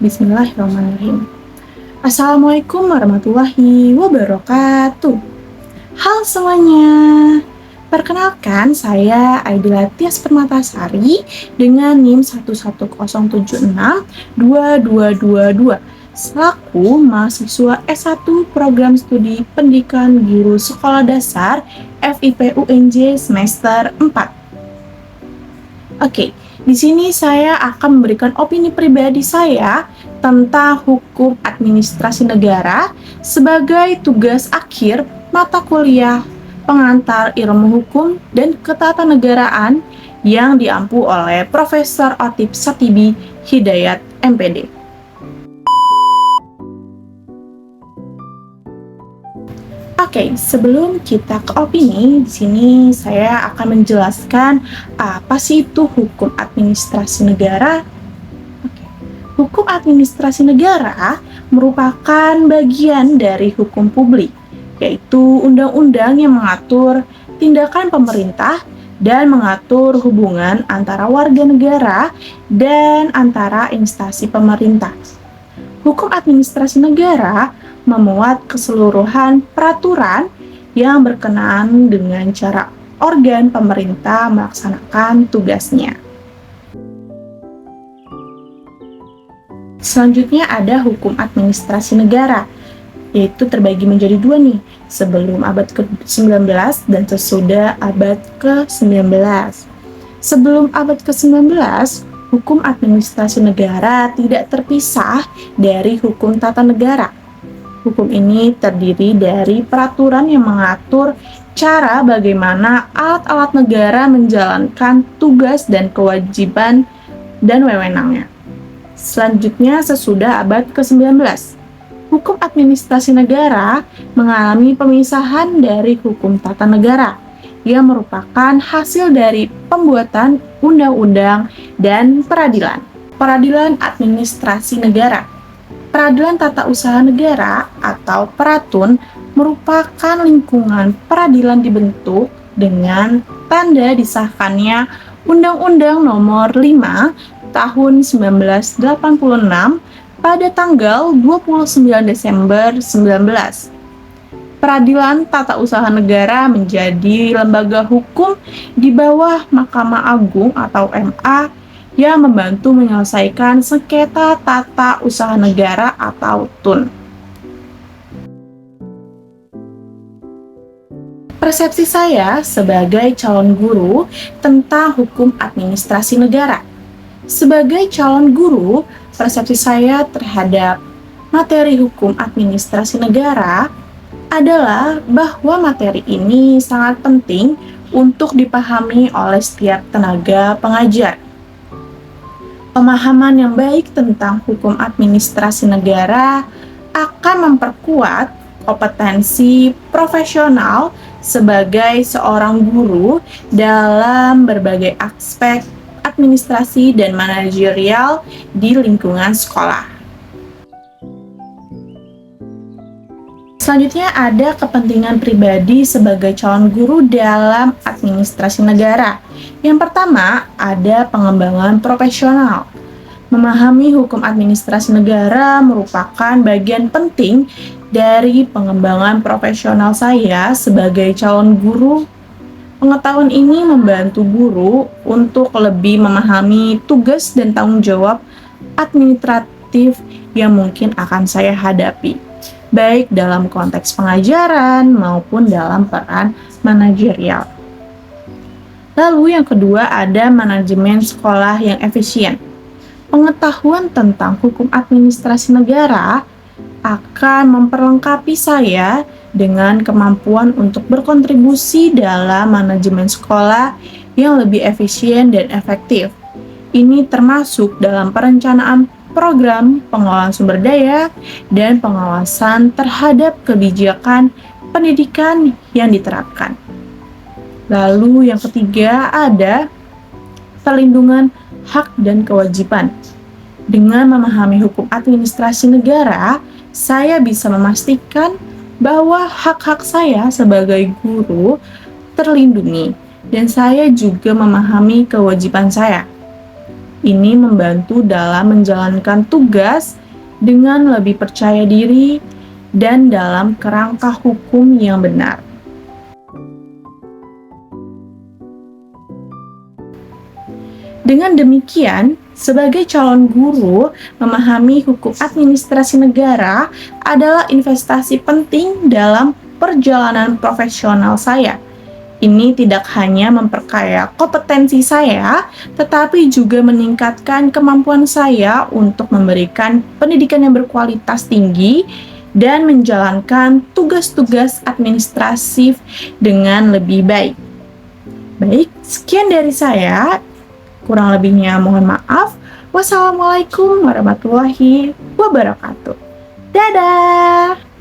Bismillahirrahmanirrahim. Assalamualaikum warahmatullahi wabarakatuh. Halo semuanya. Perkenalkan, saya Aidila Tias Permatasari dengan NIM 110762222 selaku mahasiswa S1 Program Studi Pendidikan Guru Sekolah Dasar FIP UNJ semester 4. Oke, di sini saya akan memberikan opini pribadi saya tentang hukum administrasi negara sebagai tugas akhir mata kuliah pengantar ilmu hukum dan ketatanegaraan yang diampu oleh Profesor Atip Satibi Hidayat MPD. Oke, sebelum kita ke opini, di sini saya akan menjelaskan apa sih itu hukum administrasi negara. Oke. Hukum administrasi negara merupakan bagian dari hukum publik, yaitu undang-undang yang mengatur tindakan pemerintah dan mengatur hubungan antara warga negara dan antara instansi pemerintah. Hukum administrasi negara memuat keseluruhan peraturan yang berkenaan dengan cara organ pemerintah melaksanakan tugasnya. Selanjutnya ada hukum administrasi negara, yaitu terbagi menjadi dua nih, sebelum abad ke-19 dan sesudah abad ke-19. Sebelum abad ke-19, hukum administrasi negara tidak terpisah dari hukum tata negara. Hukum ini terdiri dari peraturan yang mengatur cara bagaimana alat-alat negara menjalankan tugas dan kewajiban dan wewenangnya. Selanjutnya, sesudah abad ke-19, hukum administrasi negara mengalami pemisahan dari hukum tata negara yang merupakan hasil dari pembuatan undang-undang dan peradilan. Peradilan administrasi negara. Peradilan Tata Usaha Negara atau Peratun merupakan lingkungan peradilan dibentuk dengan tanda disahkannya Undang-Undang Nomor 5 Tahun 1986 pada tanggal 29 Desember 19. Peradilan Tata Usaha Negara menjadi lembaga hukum di bawah Mahkamah Agung atau MA yang membantu menyelesaikan sengketa tata usaha negara atau TUN. Persepsi saya sebagai calon guru tentang hukum administrasi negara. Sebagai calon guru, persepsi saya terhadap materi hukum administrasi negara adalah bahwa materi ini sangat penting untuk dipahami oleh setiap tenaga pengajar. Pemahaman yang baik tentang hukum administrasi negara akan memperkuat kompetensi profesional sebagai seorang guru dalam berbagai aspek administrasi dan manajerial di lingkungan sekolah. Selanjutnya ada kepentingan pribadi sebagai calon guru dalam administrasi negara. Yang pertama, ada pengembangan profesional. Memahami hukum administrasi negara merupakan bagian penting dari pengembangan profesional saya sebagai calon guru. Pengetahuan ini membantu guru untuk lebih memahami tugas dan tanggung jawab administratif yang mungkin akan saya hadapi, baik dalam konteks pengajaran maupun dalam peran manajerial. Lalu yang kedua ada manajemen sekolah yang efisien. Pengetahuan tentang hukum administrasi negara akan memperlengkapi saya dengan kemampuan untuk berkontribusi dalam manajemen sekolah yang lebih efisien dan efektif. Ini termasuk dalam perencanaan program pengelolaan sumber daya dan pengawasan terhadap kebijakan pendidikan yang diterapkan. Lalu yang ketiga ada perlindungan hak dan kewajiban. Dengan memahami hukum administrasi negara, saya bisa memastikan bahwa hak-hak saya sebagai guru terlindungi dan saya juga memahami kewajiban saya. Ini membantu dalam menjalankan tugas dengan lebih percaya diri dan dalam kerangka hukum yang benar. Dengan demikian, sebagai calon guru, memahami hukum administrasi negara adalah investasi penting dalam perjalanan profesional saya. Ini tidak hanya memperkaya kompetensi saya, tetapi juga meningkatkan kemampuan saya untuk memberikan pendidikan yang berkualitas tinggi dan menjalankan tugas-tugas administratif dengan lebih baik. Baik, sekian dari saya. Kurang lebihnya mohon maaf. Wassalamualaikum warahmatullahi wabarakatuh. Dadah!